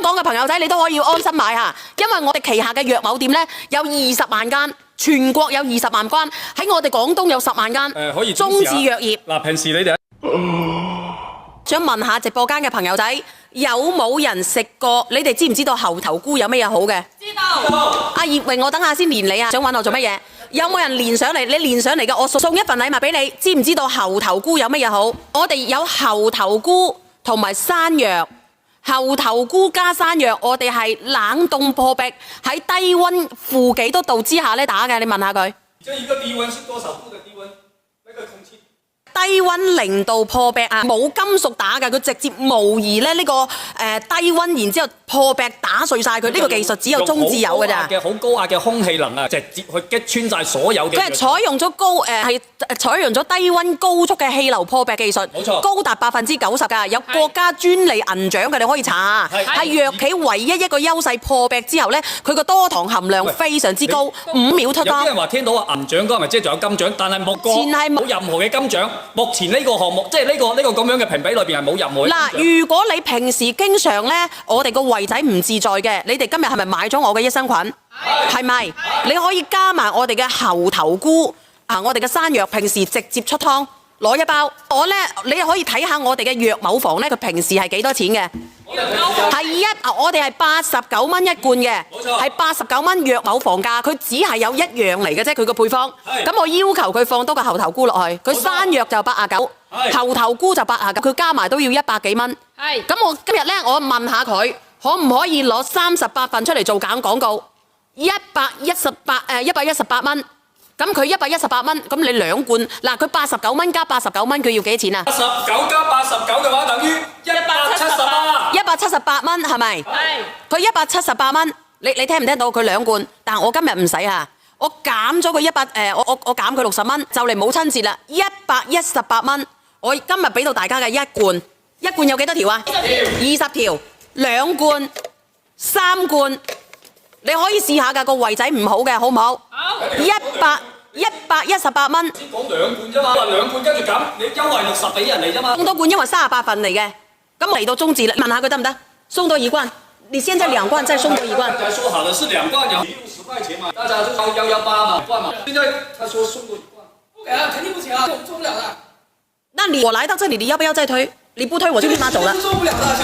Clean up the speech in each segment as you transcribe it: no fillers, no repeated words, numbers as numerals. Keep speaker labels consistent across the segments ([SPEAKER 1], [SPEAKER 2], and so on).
[SPEAKER 1] 港嘅朋友仔，你都可以安心買下，因為我哋旗下嘅藥某店咧有20萬間，全國有20萬間，喺我哋廣東有10萬間。
[SPEAKER 2] 可以
[SPEAKER 1] 中字藥業。
[SPEAKER 2] 嗱，平時你哋
[SPEAKER 1] 想問下直播間嘅朋友仔，有冇人食過？你哋知唔知道猴頭菇有咩嘢好嘅？
[SPEAKER 3] 知道。
[SPEAKER 1] 阿葉榮，我等下先連你啊！想揾我做乜嘢？有冇人連上嚟？你連上嚟嘅，我送一份禮物俾你。知唔知道猴頭菇有乜嘢好？我哋有猴頭菇同埋山藥。猴頭菇加山藥，我哋係冷凍破壁，喺低溫負幾多度之下咧打嘅。你問下佢。
[SPEAKER 2] 這一個低溫是多少度的低溫？那個空氣。
[SPEAKER 1] 低溫0度破壁啊，冇金屬打嘅，佢直接模擬咧呢個低溫，然之後破壁打碎晒佢。呢個技術只有中字有嘅咋。
[SPEAKER 2] 好高壓嘅空氣能啊，直接去擊穿晒所有嘅。
[SPEAKER 1] 佢係採用咗採用咗低溫高速嘅氣流破壁技術，
[SPEAKER 2] 冇錯，
[SPEAKER 1] 高達90%㗎，有國家專利銀獎嘅，你可以查下。係藥企唯一一個優勢，破壁之後咧，佢個多糖含量非常之高，5秒出湯。
[SPEAKER 2] 有啲人話聽到話銀獎嗰係咪即係仲有金獎？但係冇任何嘅金獎。目前呢個項目，即係呢個咁樣嘅評比裏邊係冇任何嘅。
[SPEAKER 1] 嗱，如果你平時經常咧，我哋個胃仔唔自在嘅，你哋今日係咪買咗我嘅益生菌？係咪？你可以加埋我哋嘅猴頭菇啊，我哋嘅山藥，平時直接出湯攞一包。你可以睇下我哋嘅藥某房咧，佢平時係幾多錢嘅？我哋係89蚊一罐嘅，係89蚊藥某房價，佢只係有一樣嚟嘅啫，佢個配方。咁我要求佢放多個猴頭菇落去，佢山藥就89，猴頭菇就89，佢加埋都要100幾蚊。咁我今日咧，我問下佢可唔可以攞38份出嚟做廣告，118蚊。咁佢118蚊，咁你2罐，嗱佢89蚊加89蚊，佢要幾錢啊
[SPEAKER 2] ？19加89嘅話等於
[SPEAKER 1] 178蚊，係咪？係。佢178蚊，你聽唔聽到？佢2罐，但係我今日唔使啊，我減咗佢我減佢60蚊，就嚟母親節啦，118蚊，我今日俾到大家嘅一罐有幾多條啊？20條，2罐、3罐。你可以試下㗎，個胃仔唔好嘅，好唔好？好。118蚊。
[SPEAKER 2] 先講2罐啫嘛，話2罐跟住減，你優惠60俾人嚟啫嘛。
[SPEAKER 1] 咁多罐因為38份嚟嘅，咁嚟到中字啦，問下佢得唔得？送多1罐，你現在2罐，再送多1罐。
[SPEAKER 2] 剛才說好的是2罐，然後60塊錢嘛，大家就118嘛，罐嘛。現在他說送多1罐，不給啊，肯定不行啊，我們做不了的。
[SPEAKER 1] 那我來到這裡，你要不要再推？你不推我就立馬走了。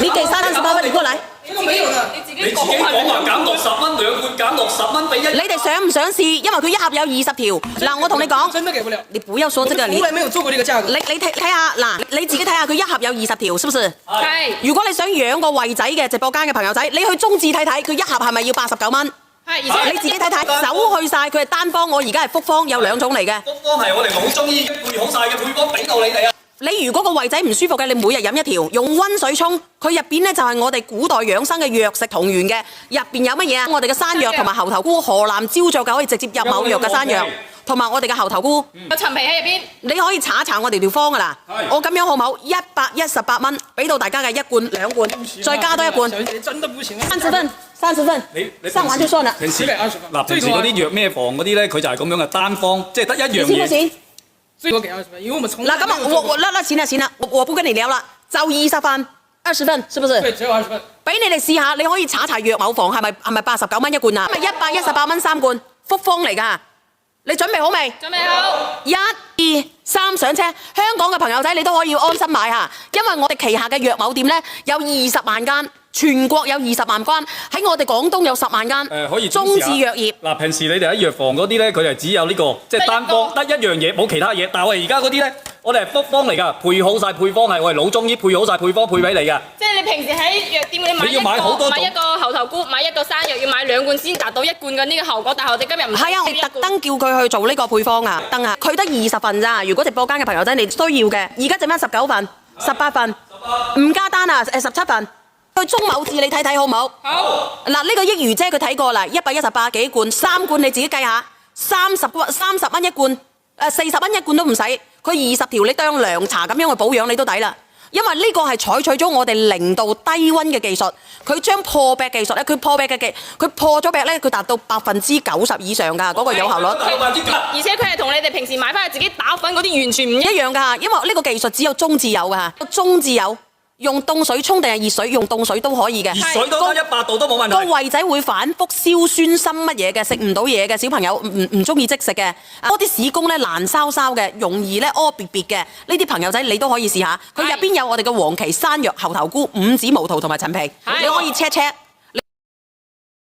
[SPEAKER 1] 你給38蚊，你過來。
[SPEAKER 3] 這個沒有的，你自己講
[SPEAKER 2] 話減60蚊2罐，減60蚊俾一。
[SPEAKER 1] 你哋想唔想試？因為佢一盒有20條。嗱，我同你講，
[SPEAKER 3] 真的給不了。
[SPEAKER 1] 你不要說這個，
[SPEAKER 3] 從來沒有做過這個價格。
[SPEAKER 1] 你睇下，嗱，你自己睇下，佢一盒有20條，是不是？係。如果你想養個胃仔嘅直播間嘅朋友仔，你去中字睇睇，佢一盒係咪要89蚊？係，而且你自己睇睇，手去晒，佢係單方，我而家係複方，有2種嚟嘅。
[SPEAKER 2] 複方係我哋老中醫配好晒嘅配方，俾到你哋啊。
[SPEAKER 1] 你如果個胃仔唔舒服嘅，你每日飲1條，用溫水沖，佢入邊咧就係我哋古代養生嘅藥食同源嘅，入邊有乜嘢啊？我哋嘅山藥同埋猴頭菇，河南焦作嘅可以直接入某藥嘅山藥，同埋我哋嘅猴頭菇。
[SPEAKER 3] 有陳皮喺入邊。你
[SPEAKER 1] 可以查一查我哋條方噶啦。我咁樣好唔好？118蚊，俾到大家嘅1罐2罐，再加多1罐。
[SPEAKER 3] 真的不行啊
[SPEAKER 1] ！30分。你上完就算啦。
[SPEAKER 2] 平時嗰啲藥咩房嗰啲咧，佢就係咁樣嘅單方，即係得一樣嘢。
[SPEAKER 3] 最多給20分，因為我們從
[SPEAKER 1] 那行了，我不跟你聊了，就20份，20份，是不是？
[SPEAKER 3] 對，只有20份。
[SPEAKER 1] 俾你哋試下，你可以查查藥某房係咪89蚊1罐啊？係118蚊3罐，複方嚟㗎。你準備好未？
[SPEAKER 3] 準備好。
[SPEAKER 1] 1、2、3上車，香港嘅朋友仔你都可以安心買下，因為我哋旗下嘅藥某店咧有20萬間。全國有20萬間，喺我哋廣東有10萬間。
[SPEAKER 2] 可以
[SPEAKER 1] 中字藥業。
[SPEAKER 2] 嗱，平時你哋喺藥房嗰啲咧，佢就只有呢個即係單方得一樣嘢，冇其他嘢。但係我哋而家嗰啲咧，我哋係複方嚟㗎，配好晒配方係我哋老中醫配好晒配方配俾你㗎。
[SPEAKER 3] 即係你平時喺藥店你要買一個猴頭菇，買一個山藥，要買2罐先達到1罐嘅呢個效果。但係我哋今日唔係啊，我特登叫佢去做呢個配方啊，佢得20份咋。如果直播間嘅朋友仔你需要嘅，而家剩翻19份、18份，唔加單啊，17份。去中某字你睇睇好唔好？好。嗱，呢個益如姐佢睇過啦，118幾罐，3罐你自己計下，30蚊1罐，40蚊1罐都唔使，佢20條你當涼茶咁樣去保養你都抵啦。因為呢個係採取咗我哋0度低溫嘅技術，佢將破壁技術咧，佢破咗壁咧，佢達到90%以上㗎，嗰個有效率。而且佢係同你哋平時買翻去自己打粉嗰啲完全唔一樣㗎，
[SPEAKER 1] 因為呢個技術只有中字有㗎，中字有。用凍水沖定係熱水？用凍水都可以嘅。
[SPEAKER 2] 熱水都得100度都冇問題。
[SPEAKER 1] 個胃仔會反覆燒酸心乜嘢嘅，食唔到嘢嘅小朋友唔中意即食嘅，屙啲屎公咧爛燒燒嘅，容易咧屙別別嘅，呢啲朋友仔你都可以試下。佢入邊有我哋嘅黃芪、山藥、猴頭菇、五子毛桃同埋陳皮，你可以 check check。